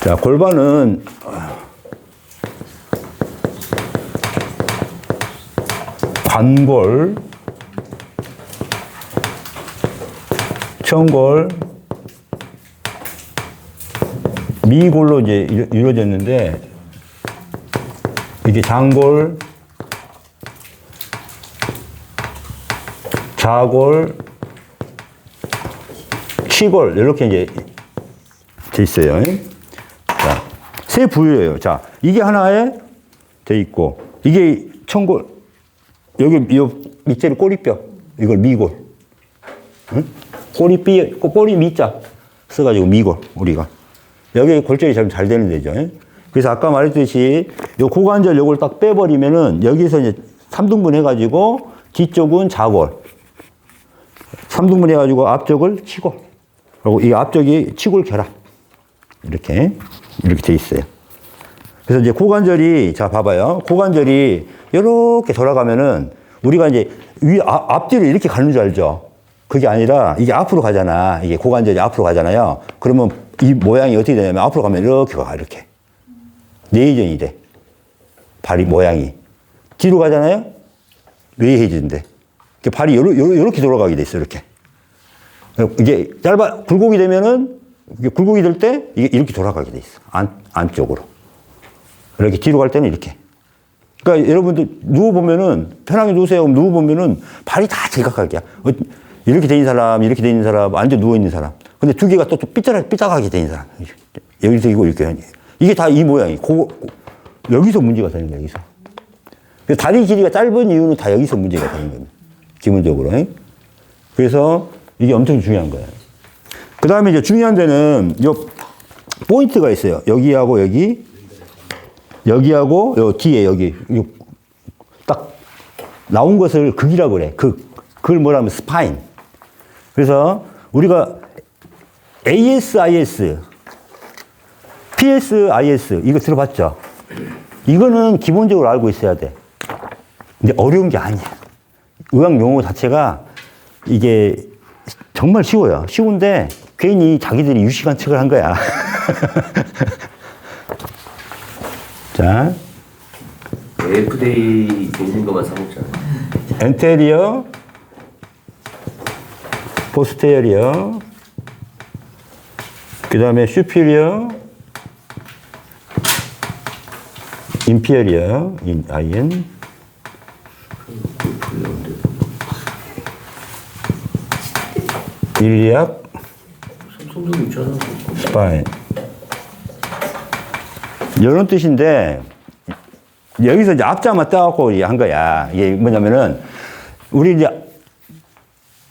자, 골반은 관골, 청골, 미골로 이제 이루어졌는데, 이게 장골, 좌골, 치골, 이렇게 이제 돼 있어요. 자, 세 부위예요. 자, 이게 하나에 돼 있고, 이게 청골, 여기 요 밑에는 꼬리뼈, 이걸 미골. 응? 꼬리 미자 써가지고 미골, 우리가. 여기 골절이 잘 되는 데죠. 그래서 아까 말했듯이 요 고관절 요걸 딱 빼버리면은 여기서 이제 3등분 해가지고 뒤쪽은 좌골, 3등분 해가지고 앞쪽을 치골, 그리고 이 앞쪽이 치골 결합. 이렇게 돼 있어요. 그래서 이제 고관절이, 자, 봐봐요. 고관절이 이렇게 돌아가면은 우리가 이제 앞뒤로 이렇게 가는 줄 알죠? 그게 아니라 이게 앞으로 가잖아. 이게 고관절이 앞으로 가잖아요. 그러면 이 모양이 어떻게 되냐면 앞으로 가면 이렇게 가, 이렇게. 뇌회전이 돼. 발이 모양이. 뒤로 가잖아요? 뇌회전인데. 발이 요렇게 돌아가게 돼 있어, 이렇게. 이게 굴곡이 되면은, 굴곡이 될 때 이게 이렇게 돌아가게 돼 있어. 안쪽으로. 이렇게 뒤로 갈 때는 이렇게. 그러니까 여러분들 누워보면은, 편하게 누우세요. 누워보면은 발이 다 질각하게. 이렇게 돼 있는 사람, 이렇게 돼 있는 사람, 완전 누워있는 사람. 근데 두 개가 또 삐딱하게 돼 있는 사람. 여기서 이렇게. 이게 다 이 모양이. 여기서 문제가 되는 거야, 여기서. 다리 길이가 짧은 이유는 다 여기서 문제가 되는 겁니다. 기본적으로. 그래서 이게 엄청 중요한 거예요. 그 다음에 이제 중요한 데는 요 포인트가 있어요. 여기하고 여기. 여기하고 요 뒤에 여기. 딱 나온 것을 극이라고 그래. 그걸 뭐라 하면 스파인. 그래서 우리가 ASIS, PSIS 이거 들어봤죠? 이거는 기본적으로 알고 있어야 돼. 근데 어려운 게 아니야. 의학 용어 자체가 이게 정말 쉬워요. 쉬운데 괜히 자기들이 유식한 척을 한 거야. 자, AF데이 있는 것만 사먹잖아요. 엔테리어, 포스테리어, 그 다음에 슈피리어, 인피리어, IN, 일리압, 삼성도 있잖아. 스파인. 이런 뜻인데, 여기서 이제 앞자만 떠갖고 한 거야. 이게 뭐냐면은, 우리 이제,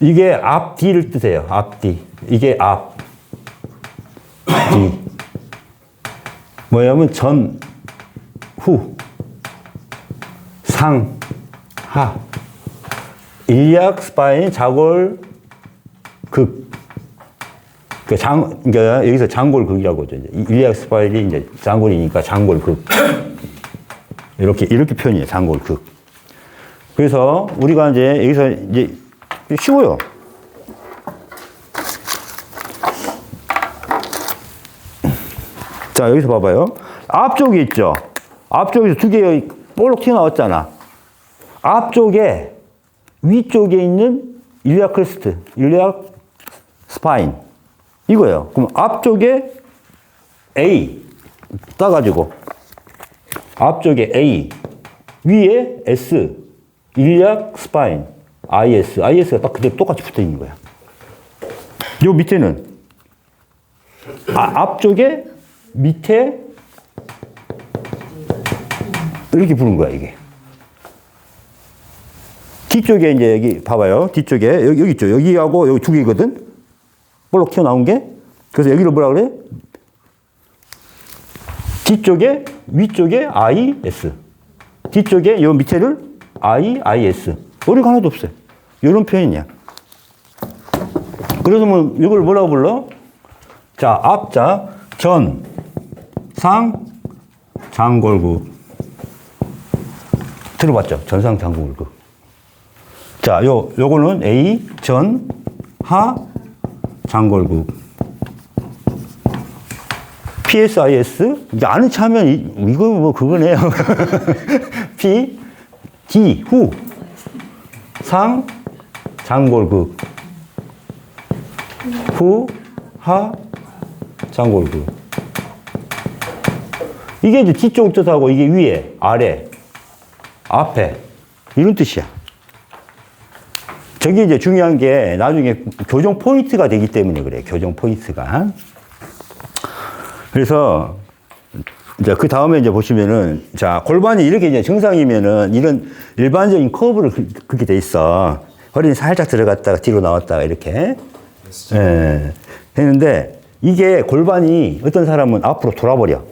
이게 앞뒤를 뜻해요. 앞뒤. 이게 앞. 뒤. 뭐냐면 전, 후. 상, 하. 일리악, 스파인, 좌골, 극. 그러니까 여기서 장골극이라고 하죠. 일리악 스파인이 이제 장골이니까 장골극. 이렇게 표현해요. 장골극. 그래서 우리가 이제 여기서 이제 쉬워요. 자, 여기서 봐봐요. 앞쪽이 있죠. 앞쪽에서 두 개 볼록 튀어나왔잖아. 앞쪽에, 위쪽에 있는 일리악 크레스트, 일리악 스파인. 이거예요. 그럼 앞쪽에 A 따가지고 앞쪽에 A 위에 S 일리악 스파인 IS가 딱 그대로 똑같이 붙어 있는 거야. 요 밑에는 앞쪽에 밑에 이렇게 부는 거야 이게. 뒤쪽에 이제 여기 봐봐요. 뒤쪽에 여기 있죠. 여기하고 여기 두 개거든. 볼록 튀어나온 게. 그래서 여기를 뭐라 그래? 뒤쪽에, 위쪽에 IS. 뒤쪽에 요 밑에를 IS. 어려가 하나도 없어요. 이런 표현이야. 그래서 뭐 이걸 뭐라고 불러? 자, 앞자, 전, 상, 장골국. 들어봤죠? 전상, 장골국. 자, 요거는 A, 전, 하, 장골국. PSIS? 이제 아는 체 하면, 이거 뭐 그거네요. P, D, 후. 상, 장골극. 후, 하, 장골극. 이게 이제 뒤쪽 뜻하고 이게 위에, 아래, 앞에. 이런 뜻이야. 저게 이제 중요한 게 나중에 교정 포인트가 되기 때문에 그래. 교정 포인트가. 그래서 이제 그 다음에 이제 보시면은 자, 골반이 이렇게 이제 정상이면은 이런 일반적인 커브를 그렇게 돼 있어. 허리는 살짝 들어갔다가 뒤로 나왔다가 이렇게. 예. 했는데 이게 골반이 어떤 사람은 앞으로 돌아버려.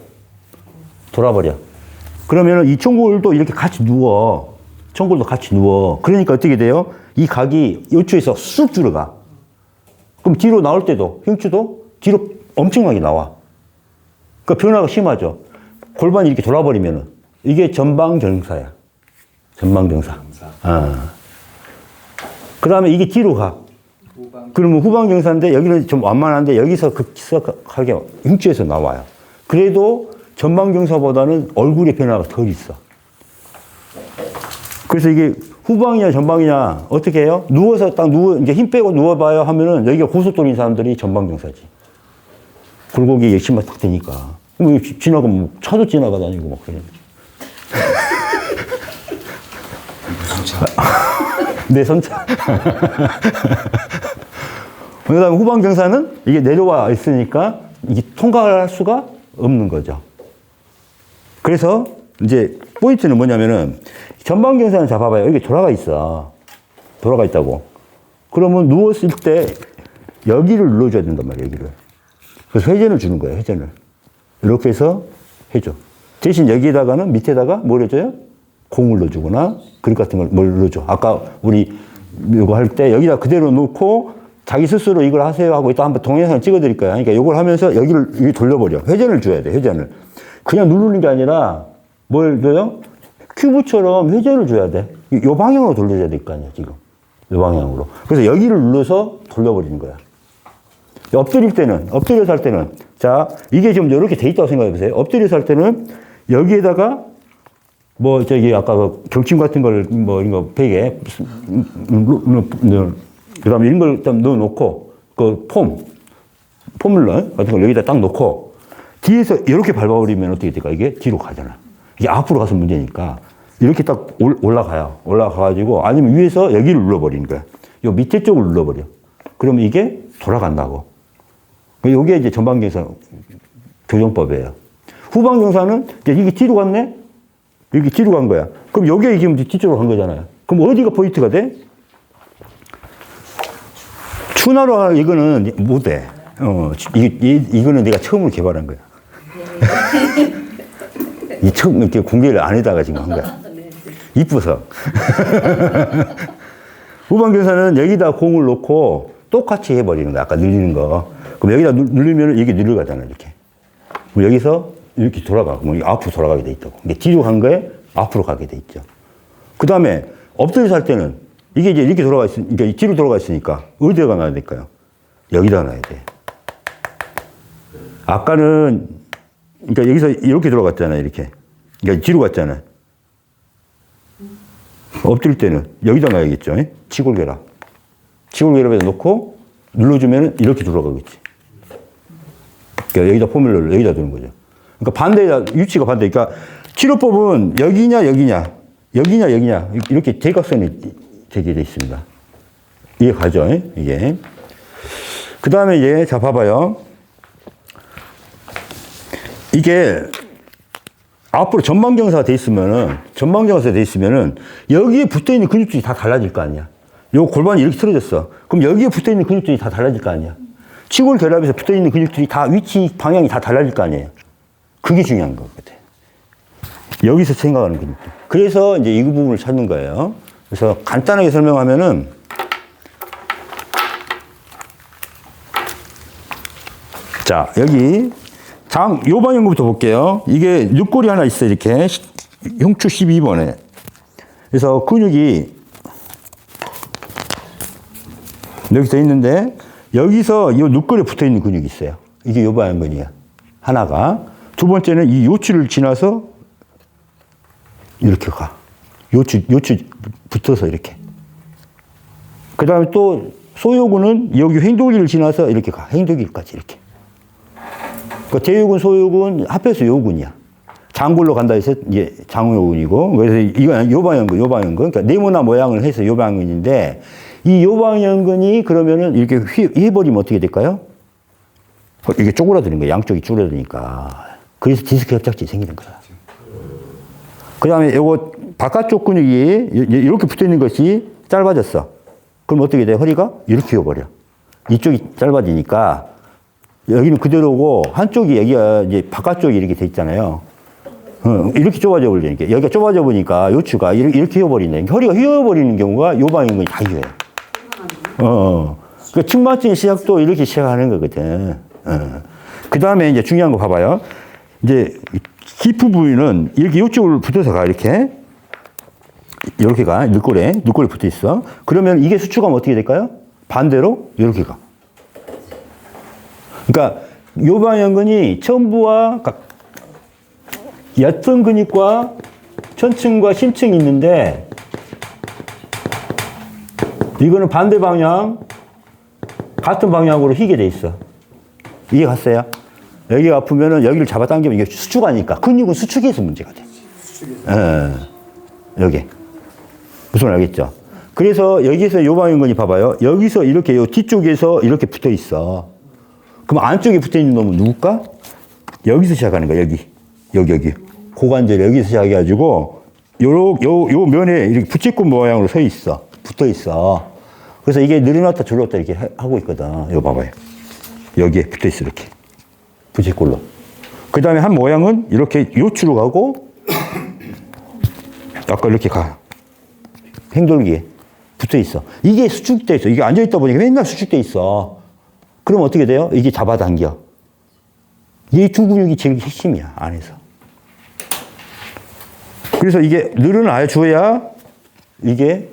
그러면은 이 청골도 이렇게 같이 누워. 청골도 같이 누워. 그러니까 어떻게 돼요? 이 각이 요추에서 쑥 들어가. 그럼 뒤로 나올 때도, 흉추도 뒤로 엄청나게 나와. 그 변화가 심하죠. 골반이 이렇게 돌아버리면은 이게 전방경사야. 전방경사. 아. 그 다음에 이게 뒤로 가. 그러면 후방경사인데 여기는 좀 완만한데 여기서 급격하게 흉추에서 나와요. 그래도 전방경사보다는 얼굴의 변화가 덜 있어. 그래서 이게 후방이냐 전방이냐 어떻게 해요? 누워서 딱 이제 힘 빼고 누워봐요 하면은 여기가 고속도로인 사람들이 전방경사지. 굴곡이 열심히 딱 되니까. 그럼 지나가면 뭐 차도 지나가다니고 막 그래. 내 손차. 그 다음에 후방경사는 이게 내려와 있으니까 이게 통과할 수가 없는 거죠. 그래서 이제 포인트는 뭐냐면은 전방경사는 잡아봐요. 여기 돌아가 있어. 돌아가 있다고. 그러면 누웠을 때 여기를 눌러줘야 된단 말이에요. 여기를. 그래서 회전을 주는 거예요. 회전을. 이렇게 해서 해줘. 대신 여기에다가는 밑에다가 뭘 해줘요? 공을 넣어주거나 그릇 같은 걸 뭘 넣어줘. 아까 우리 이거 할 때 여기다 그대로 놓고 자기 스스로 이걸 하세요 하고 이따 한번 동영상 찍어드릴 거야. 그러니까 이걸 하면서 여기 돌려버려. 회전을 줘야 돼. 회전을. 그냥 누르는 게 아니라 뭘 줘요? 큐브처럼 회전을 줘야 돼. 이 방향으로 돌려줘야 될 거 아니야, 지금. 이 방향으로. 그래서 여기를 눌러서 돌려버리는 거야. 엎드려서 할 때는, 자, 이게 지금 이렇게 돼 있다고 생각해 보세요. 엎드려서 할 때는 여기에다가 뭐, 아까 그 경침 같은 걸, 뭐, 이런 거 베개, 그 다음에 이런 걸 일단 넣어놓고, 그 폼물러 같은 걸 여기다 딱 놓고, 뒤에서 이렇게 밟아버리면 어떻게 될까? 이게 뒤로 가잖아. 이게 앞으로 가서 문제니까 이렇게 딱 올라가요. 올라가가지고 아니면 위에서 여기를 눌러버리는 거야. 요 밑에 쪽을 눌러버려. 그러면 이게 돌아간다고. 요게 이제 전방경사 교정법이에요. 후방경사는 이게 뒤로 갔네? 여기 뒤로 간 거야. 그럼 여기에 지금 뒤쪽으로 간 거잖아요. 그럼 어디가 포인트가 돼? 추나로 이거는 못해. 이거는 내가 처음으로 개발한 거야. 이 처음 이렇게 공개를 안 해다가 지금 한 거야. 이쁘서. 후방경사는 여기다 공을 놓고 똑같이 해버리는 거야. 아까 늘리는 거. 그럼 여기다 누르면 이게 늘어가잖아, 이렇게. 그럼 여기서 이렇게 돌아가. 그럼 앞으로 돌아가게 돼 있다고. 근데 뒤로 간 거에 앞으로 가게 돼 있죠. 그 다음에 엎드려서 할 때는 이게 이제 이렇게 돌아가 있으니까, 뒤로 돌아가 있으니까 어디다가 놔야 될까요? 여기다 놔야 돼. 아까는, 그러니까 여기서 이렇게 돌아갔잖아요, 이렇게. 그러니까 뒤로 갔잖아요. 엎드릴 때는 여기다 놔야겠죠. 치골결합. 치골결합에다 놓고 눌러주면 이렇게 돌아가겠지. 그러니까 여기다 포뮬러를 여기다 두는 거죠. 그러니까 반대다, 위치가 반대. 그러니까 치료법은 여기냐, 이렇게 대각선이 되게 돼 있습니다. 이게 가죠, 이게. 그 다음에 이제, 자, 봐봐요. 이게 앞으로 전방경사가 돼 있으면은, 여기에 붙어 있는 근육들이 다 달라질 거 아니야. 요 골반이 이렇게 틀어졌어. 그럼 여기에 붙어 있는 근육들이 다 달라질 거 아니야. 치골 결합에서 붙어 있는 근육들이 다 위치, 방향이 다 달라질 거 아니에요. 그게 중요한 거거든. 여기서 생각하는 근육들. 그래서 이제 이 부분을 찾는 거예요. 그래서 간단하게 설명하면은, 자, 여기, 요 방향부터 볼게요. 이게 늑골이 하나 있어요, 이렇게. 흉추 12번에. 그래서 근육이 여기 서 있는데, 여기서 이 늑골에 붙어 있는 근육이 있어요. 이게 요 방향근이야. 하나가. 두 번째는 이 요추를 지나서 이렇게 가. 요추 붙어서 이렇게. 그 다음에 또 소요근은 여기 행도기를 지나서 이렇게 가. 행도기까지 이렇게. 그 대요근, 소요근 합해서 요근이야. 장골로 간다 해서 이제 장요근이고, 그래서 이건 요방연근. 그러니까 네모나 모양을 해서 요방연근인데, 이 요방연근이 그러면은 이렇게 휘어버리면 어떻게 될까요? 이게 쪼그라드는 거야. 양쪽이 쪼그라드니까. 그래서 디스크 협착증이 생기는 거야. 그 다음에 요거 바깥쪽 근육이 이렇게 붙어 있는 것이 짧아졌어. 그럼 어떻게 돼? 허리가 이렇게 휘어버려. 이쪽이 짧아지니까 여기는 그대로고 한쪽이 여기가 이제 바깥쪽이 이렇게 돼 있잖아요. 이렇게 좁아져 버리니까 여기가 좁아져 보니까 요추가 이렇게 휘어버리네. 허리가 휘어버리는 경우가 요방연근이 다 휘어요. 그 측만증의 시작도 이렇게 시작하는 거거든. 그 다음에 이제 중요한 거 봐봐요. 이제 히프 부위는 이렇게 요쪽으로 붙어서 가, 이렇게 가. 늑골에 붙어 있어. 그러면 이게 수축하면 어떻게 될까요? 반대로 이렇게 가. 그러니까 요방연근이 천부와 옅은 근육과 천층과 심층이 있는데, 이거는 반대 방향, 같은 방향으로 휘게 돼 있어. 이해 갔어요? 여기가 아프면은 여기를 잡아당기면 이게 수축하니까. 근육은 수축해서 문제가 돼. 여기. 무슨 말 알겠죠? 그래서 여기서 요방연근이 봐봐요. 여기서 이렇게 요 뒤쪽에서 이렇게 붙어 있어. 그럼 안쪽에 붙어 있는 놈은 누굴까? 여기서 시작하는 거야, 여기. 고관절 여기서 시작해가지고, 요 면에 이렇게 부채꼴 모양으로 서 있어. 붙어 있어. 그래서 이게 늘어났다 줄었다 이렇게 하고 있거든. 이거 봐봐요. 여기에 붙어 있어, 이렇게. 부채꼴로. 그 다음에 한 모양은 이렇게 요추로 가고, 약간 이렇게 가. 행돌기에 붙어 있어. 이게 수축돼 있어. 이게 앉아있다 보니까 맨날 수축돼 있어. 그럼 어떻게 돼요? 이게 잡아당겨. 이 두 근육이 제일 핵심이야, 안에서. 그래서 이게 늘어나야 줘야 이게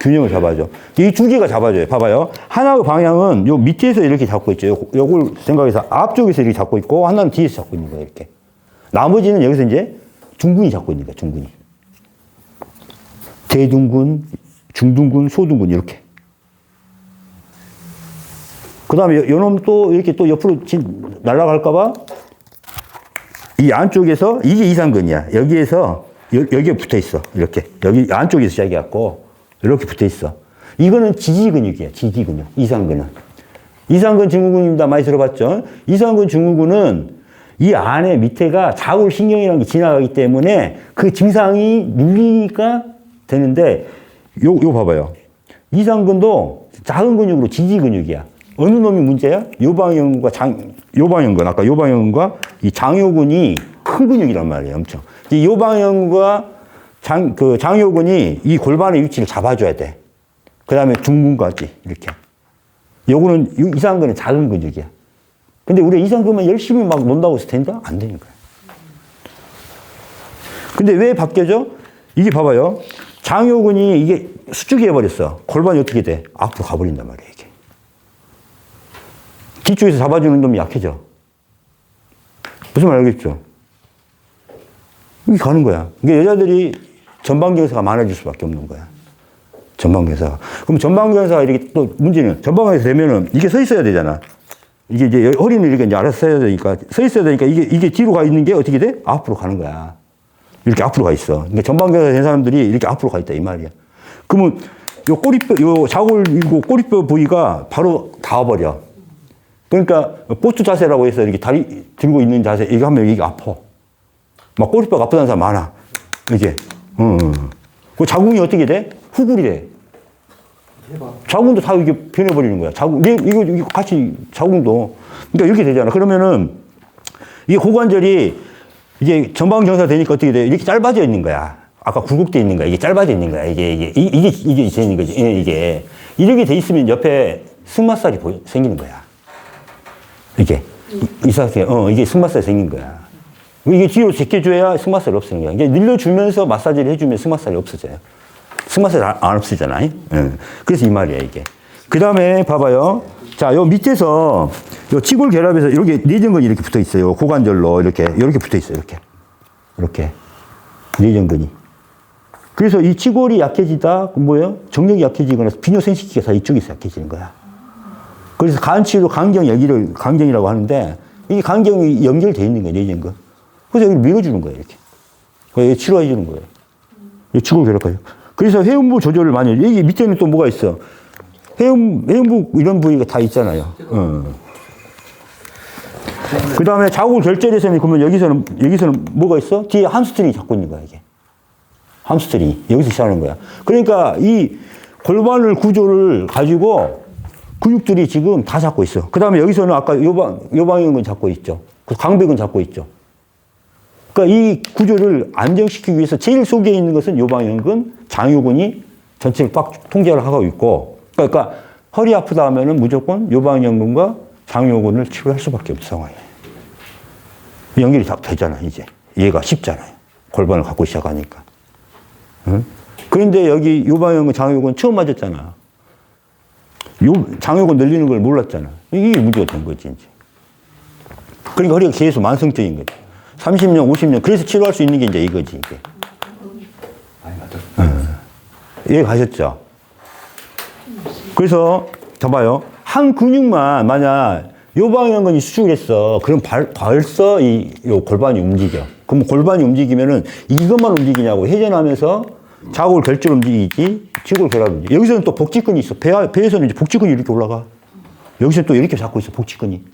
균형을 잡아줘. 이 두 개가 잡아줘요. 봐봐요. 하나의 방향은 요 밑에서 이렇게 잡고 있죠. 요걸 생각해서 앞쪽에서 이렇게 잡고 있고, 하나는 뒤에서 잡고 있는 거예요, 이렇게. 나머지는 여기서 이제 중근이 잡고 있는 거야, 중근이. 대둔근, 중둔근, 소둔근, 이렇게. 그 다음에 요 놈 또 이렇게 또 옆으로 날아갈까봐 이 안쪽에서 이게 이상근이야. 여기에서 여기에 붙어 있어. 이렇게. 여기 안쪽에서 시작해갖고 이렇게 붙어 있어. 이거는 지지 근육이야. 지지 근육. 이상근은. 이상근 증후군입니다. 많이 들어봤죠? 이상근 증후군은 이 안에 밑에가 자골신경이라는 게 지나가기 때문에 그 증상이 눌리니까 되는데, 요 봐봐요. 이상근도 작은 근육으로 지지 근육이야. 어느 놈이 문제야? 요방연근과 아까 요방연근과 이 장요근이 큰 근육이란 말이에요, 엄청. 이 요방연근과 장요근이 이 골반의 위치를 잡아줘야 돼. 그 다음에 중근까지, 이렇게. 요거는, 이상근은 작은 근육이야. 근데 우리 이상근만 열심히 막 논다고 해서 된다? 안 되는 거야. 근데 왜 바뀌어져? 이게 봐봐요. 장요근이 이게 수축이 해버렸어. 골반이 어떻게 돼? 앞으로 가버린단 말이야, 이게. 뒤쪽에서 잡아주는 놈이 약해져. 무슨 말 알겠죠? 이게 가는 거야. 그러니까 여자들이 전방경사가 많아질 수밖에 없는 거야. 전방경사가. 그럼 전방경사가 이렇게 또 문제는 전방경사 되면은 이게 서 있어야 되잖아. 이게 이제 허리는 이렇게 이제 알아서 서야 되니까, 서 있어야 되니까 이게 뒤로 가 있는 게 어떻게 돼? 앞으로 가는 거야. 이렇게 앞으로 가 있어. 그러니까 전방경사 된 사람들이 이렇게 앞으로 가 있다, 이 말이야. 그러면 요 꼬리뼈, 요 자골이고 꼬리뼈 부위가 바로 닿아버려. 그러니까 보트 자세라고 해서 이렇게 다리 들고 있는 자세, 이거 하면 이게 아파. 막 꼬리뼈가 아프다는 사람 많아. 이게. 그 자궁이 어떻게 돼? 후굴이 돼. 자궁도 다 이게 변해버리는 거야. 자궁, 이거 같이 자궁도. 그러니까 이렇게 되잖아. 그러면은 이게 고관절이 이게 전방경사 되니까 어떻게 돼? 이렇게 짧아져 있는 거야. 아까 굴곡돼 있는 거야. 이게 짧아져 있는 거야. 이게 돼 있는 거지. 이게. 이렇게 돼 있으면 옆에 승마살이 생기는 거야. 이게. 이 상태, 이게 승마살이 생긴 거야. 이게 뒤로 제껴줘야 승마살이 없어지는 거야. 이게 늘려주면서 마사지를 해주면 승마살이 없어져요. 승마살이 안 없어지잖아요. 그래서 이 말이야, 이게. 그 다음에 봐봐요. 자, 요 밑에서 요 치골 결합에서 이렇게 내전근이 이렇게 붙어 있어요. 고관절로 이렇게 붙어 있어요. 이렇게 내전근이. 그래서 이 치골이 약해지다 뭐예요? 정력이 약해지거나 비뇨생식기가 다 이쪽에서 약해지는 거야. 그래서 간치로 강경 여기를 강경이라고 하는데 이게 강경이 연결돼 있는 거예요. 내전근. 그래서 여기를 밀어주는 거예요. 이렇게. 치료해 주는 거예요. 이 치골 결합까지. 그래서 회음부 조절을 많이 해요. 여기 밑에는 또 뭐가 있어? 회음부 이런 부위가 다 있잖아요. 그 다음에 자궁 결절에서는 그러면 여기서는 뭐가 있어? 뒤에 함스트링이 잡고 있는 거야, 이게. 함스트링이. 여기서 시작하는 거야. 그러니까 이 골반을 구조를 가지고 근육들이 지금 다 잡고 있어. 그 다음에 여기서는 아까 요방형근 잡고 있죠. 광배근 잡고 있죠. 그러니까 이 구조를 안정시키기 위해서 제일 속에 있는 것은 요방형근, 장요근이 전체를 꽉 통제를 하고 있고, 그러니까 허리 아프다 하면은 무조건 요방형근과 장요근을 치료할 수밖에 없는 상황이에요. 연결이 다 되잖아, 이제. 얘가 쉽잖아요. 골반을 갖고 시작하니까. 응? 그런데 여기 요방형근, 장요근 처음 맞았잖아. 장요근 늘리는 걸 몰랐잖아. 이게 문제가 된 거지, 이제. 그러니까 허리가 계속 만성적인 거지. 30년, 50년. 그래서 치료할 수 있는 게 이제 이거지, 이게. 이해 가셨죠? 그래서, 봐봐요. 한 근육만, 만약, 요방형근이 수축을 했어. 그럼 벌써 요 골반이 움직여. 그럼 골반이 움직이면은 이것만 움직이냐고. 회전하면서 자골 결절 움직이지, 치골 결합 움직이지. 여기서는 또 복직근이 있어. 배에서는 이제 복직근이 이렇게 올라가. 여기서는 또 이렇게 잡고 있어, 복직근이.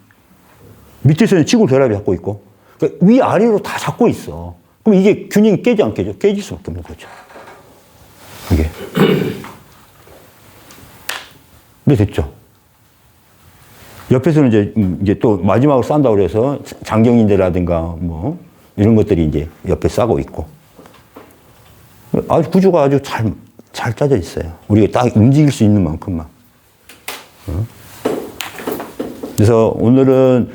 밑에서는 치골 결합이 잡고 있고. 그러니까 위아래로 다 잡고 있어. 그럼 이게 균형이 깨지 안 깨져? 깨질 수밖에 없는 거죠. 이게. 네, 됐죠? 옆에서는 이제 또 마지막으로 싼다고 그래서 장경인대라든가 뭐 이런 것들이 이제 옆에 싸고 있고. 아주 구조가 아주 잘 짜져 있어요. 우리가 딱 움직일 수 있는 만큼만. 그래서 오늘은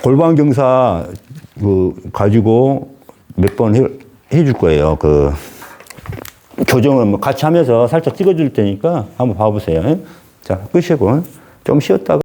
골반 경사 가지고 몇 번 해줄 거예요. 교정을 뭐 같이 하면서 살짝 찍어줄 테니까 한번 봐보세요. 자, 끝이고 좀 쉬었다가.